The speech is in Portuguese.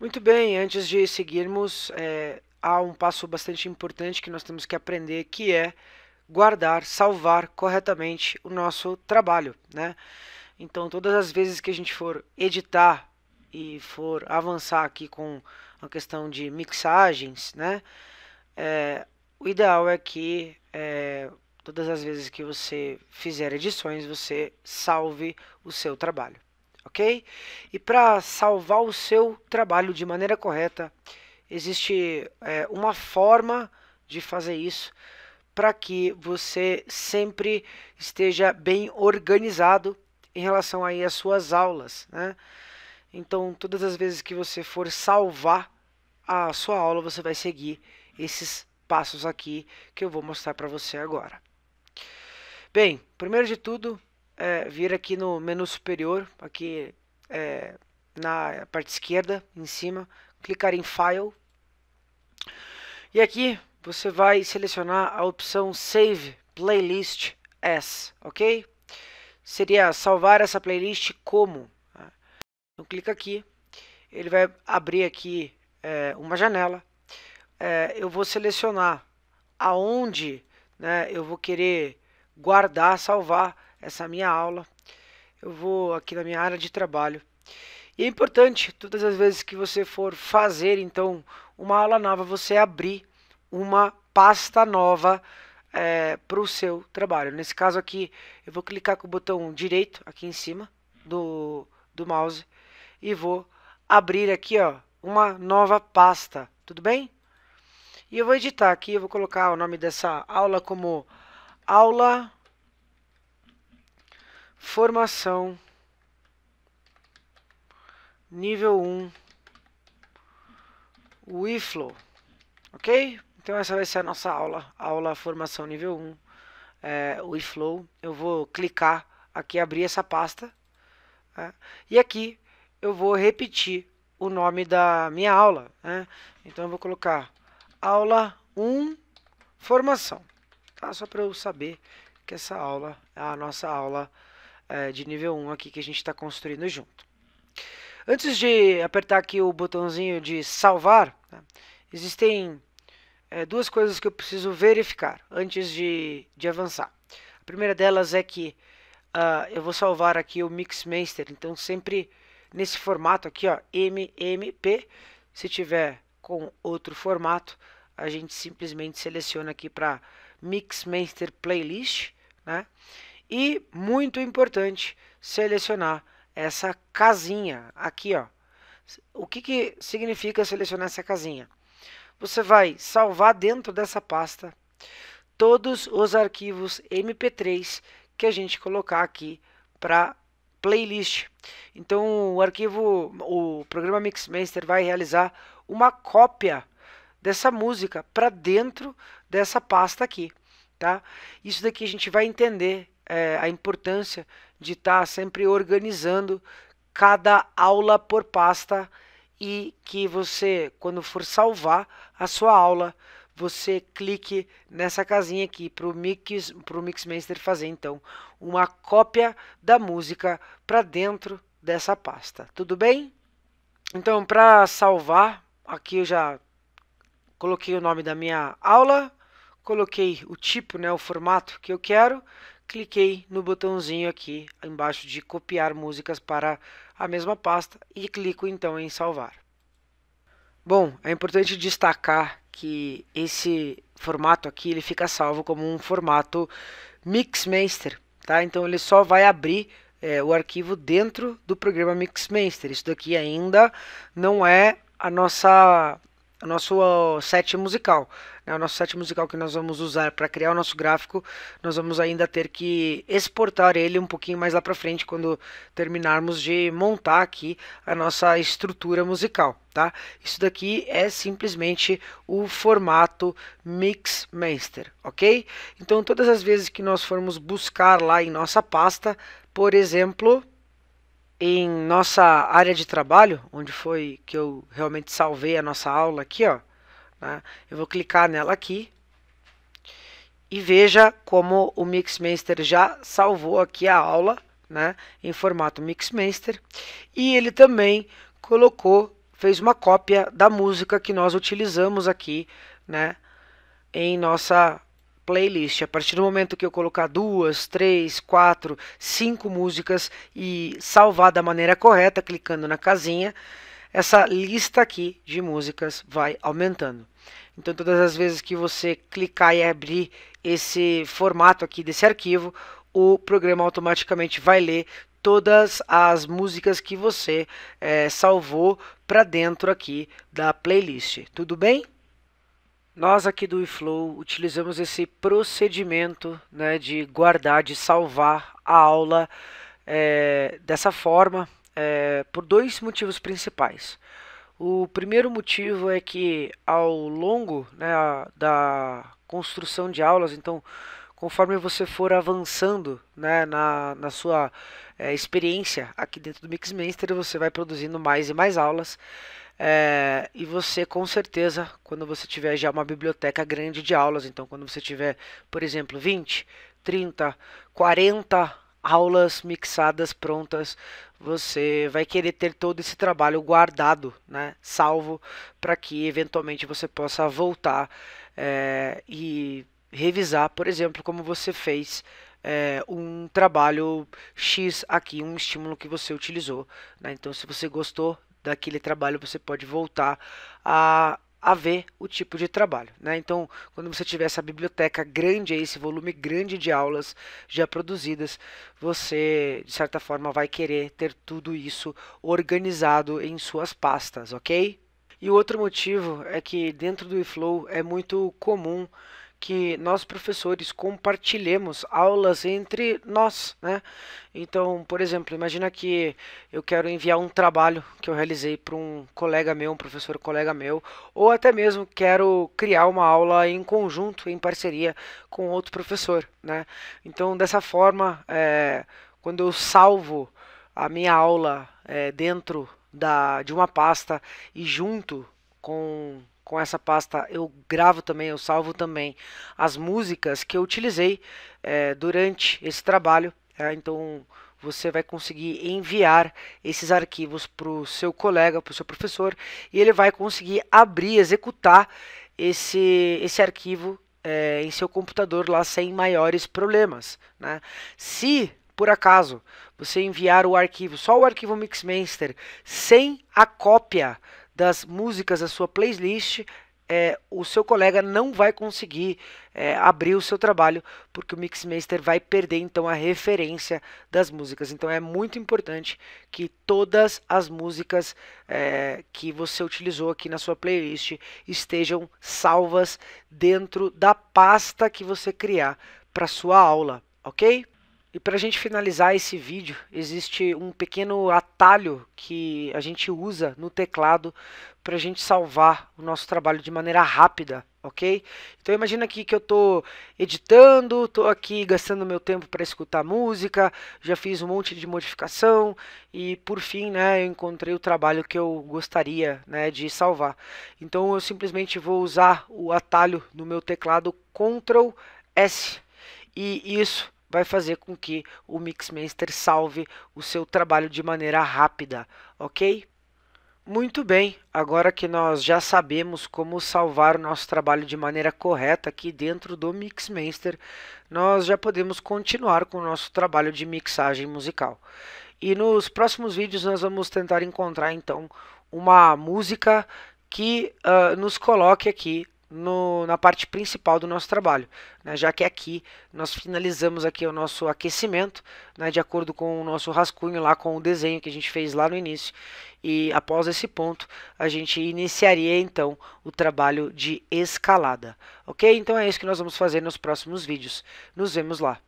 Muito bem, antes de seguirmos, há um passo bastante importante que nós temos que aprender, que é guardar, salvar corretamente o nosso trabalho, né? Então, todas as vezes que a gente for editar e for avançar aqui com a questão de mixagens, né? O ideal é que todas as vezes que você fizer edições, você salve o seu trabalho, ok? E para salvar o seu trabalho de maneira correta, existe uma forma de fazer isso para que você sempre esteja bem organizado em relação aí às suas aulas, né? Então, todas as vezes que você for salvar a sua aula, você vai seguir esses passos aqui que eu vou mostrar para você agora. Bem, primeiro de tudo, vir aqui no menu superior, aqui na parte esquerda, em cima, clicar em File. E aqui você vai selecionar a opção Save Playlist As, ok? Seria salvar essa playlist como? Então clica aqui, ele vai abrir aqui uma janela. Eu vou selecionar aonde, né, eu vou querer guardar, salvar essa minha aula. Eu vou aqui na minha área de trabalho. E é importante, todas as vezes que você for fazer, então, uma aula nova, você abrir uma pasta nova para o seu trabalho. Nesse caso aqui, eu vou clicar com o botão direito aqui em cima do mouse e vou abrir aqui, ó, uma nova pasta, tudo bem? E eu vou editar aqui, eu vou colocar o nome dessa aula como Aula Formação Nível 1 WeFlow, ok? Então essa vai ser a nossa aula Formação Nível 1 WeFlow. Eu vou clicar aqui, abrir essa pasta, e aqui eu vou repetir o nome da minha aula, né? Então eu vou colocar Aula 1 Formação, tá? Só para eu saber que essa aula é a nossa aula de nível 1 aqui que a gente está construindo junto. Antes de apertar aqui o botãozinho de salvar, né, existem duas coisas que eu preciso verificar antes de avançar. A primeira delas é que eu vou salvar aqui o Mixmaster, então sempre nesse formato aqui, ó, MMP. Se tiver com outro formato, a gente simplesmente seleciona aqui para Mixmaster Playlist, né? E muito importante selecionar essa casinha aqui, ó. O que significa selecionar essa casinha? Você vai salvar dentro dessa pasta todos os arquivos MP3 que a gente colocar aqui para playlist. Então o programa Mixmaster vai realizar uma cópia dessa música para dentro dessa pasta aqui, tá? Isso daqui a gente vai entender a importância de estar sempre organizando cada aula por pasta e que você, quando for salvar a sua aula, você clique nessa casinha aqui para o Mixmaster fazer então uma cópia da música para dentro dessa pasta. Tudo bem? Então, para salvar, aqui eu já coloquei o nome da minha aula, coloquei o tipo, né, o formato que eu quero, cliquei no botãozinho aqui embaixo de copiar músicas para a mesma pasta e clico então em salvar. Bom, é importante destacar que esse formato aqui ele fica salvo como um formato Mixmaster, tá? Então ele só vai abrir o arquivo dentro do programa Mixmaster. Isso daqui ainda não é o nosso set musical. O nosso set musical que nós vamos usar para criar o nosso gráfico, nós vamos ainda ter que exportar ele um pouquinho mais lá para frente, quando terminarmos de montar aqui a nossa estrutura musical, tá? Isso daqui é simplesmente o formato Mixmaster, ok? Então todas as vezes que nós formos buscar lá em nossa pasta, por exemplo, em nossa área de trabalho, onde foi que eu realmente salvei a nossa aula aqui, ó, né? Eu vou clicar nela aqui e veja como o Mixmaster já salvou aqui a aula, né, em formato Mixmaster, e ele também colocou fez uma cópia da música que nós utilizamos aqui, né, em nossa playlist. A partir do momento que eu colocar 2, 3, 4, 5 músicas e salvar da maneira correta, clicando na casinha, essa lista aqui de músicas vai aumentando. Então, todas as vezes que você clicar e abrir esse formato aqui desse arquivo, o programa automaticamente vai ler todas as músicas que você salvou para dentro aqui da playlist. Tudo bem? Nós aqui do eFlow utilizamos esse procedimento, né, de guardar, de salvar a aula dessa forma por dois motivos principais. O primeiro motivo é que ao longo, né, da construção de aulas, então conforme você for avançando, né, na sua experiência aqui dentro do Mixmaster, você vai produzindo mais e mais aulas. E você com certeza, quando você tiver já uma biblioteca grande de aulas, então quando você tiver, por exemplo, 20, 30, 40 aulas mixadas prontas, você vai querer ter todo esse trabalho guardado, né, salvo, para que eventualmente você possa voltar e revisar, por exemplo, como você fez um trabalho X aqui, um estímulo que você utilizou, né? Então, se você gostou daquele trabalho, você pode voltar a ver o tipo de trabalho, né? Então, quando você tiver essa biblioteca grande, esse volume grande de aulas já produzidas, você, de certa forma, vai querer ter tudo isso organizado em suas pastas, ok? E o outro motivo é que dentro do eFlow é muito comum que nós professores compartilhemos aulas entre nós, né? Então, por exemplo, imagina que eu quero enviar um trabalho que eu realizei para um colega meu, um professor colega meu, ou até mesmo quero criar uma aula em conjunto, em parceria com outro professor, né? Então, dessa forma, quando eu salvo a minha aula dentro de uma pasta e junto com essa pasta eu gravo também, eu salvo também as músicas que eu utilizei durante esse trabalho. Então você vai conseguir enviar esses arquivos para o seu colega, para o seu professor, e ele vai conseguir abrir, executar esse arquivo em seu computador lá sem maiores problemas, né? Se por acaso você enviar o arquivo, só o arquivo Mixmaster, sem a cópia das músicas da sua playlist, o seu colega não vai conseguir abrir o seu trabalho, porque o Mixmaster vai perder então a referência das músicas. Então é muito importante que todas as músicas que você utilizou aqui na sua playlist estejam salvas dentro da pasta que você criar para sua aula, ok? E para a gente finalizar esse vídeo, existe um pequeno atalho que a gente usa no teclado para a gente salvar o nosso trabalho de maneira rápida, ok? Então imagina aqui que eu estou editando, estou aqui gastando meu tempo para escutar música, já fiz um monte de modificação e por fim, né, eu encontrei o trabalho que eu gostaria, né, de salvar. Então eu simplesmente vou usar o atalho no meu teclado Ctrl S e isso vai fazer com que o Mixmaster salve o seu trabalho de maneira rápida, ok? Muito bem, agora que nós já sabemos como salvar o nosso trabalho de maneira correta aqui dentro do Mixmaster, nós já podemos continuar com o nosso trabalho de mixagem musical. E nos próximos vídeos nós vamos tentar encontrar então uma música que nos coloque aqui na parte principal do nosso trabalho, né? Já que aqui nós finalizamos aqui o nosso aquecimento, né, de acordo com o nosso rascunho lá, com o desenho que a gente fez lá no início, e após esse ponto a gente iniciaria então o trabalho de escalada, ok? Então é isso que nós vamos fazer nos próximos vídeos. Nos vemos lá.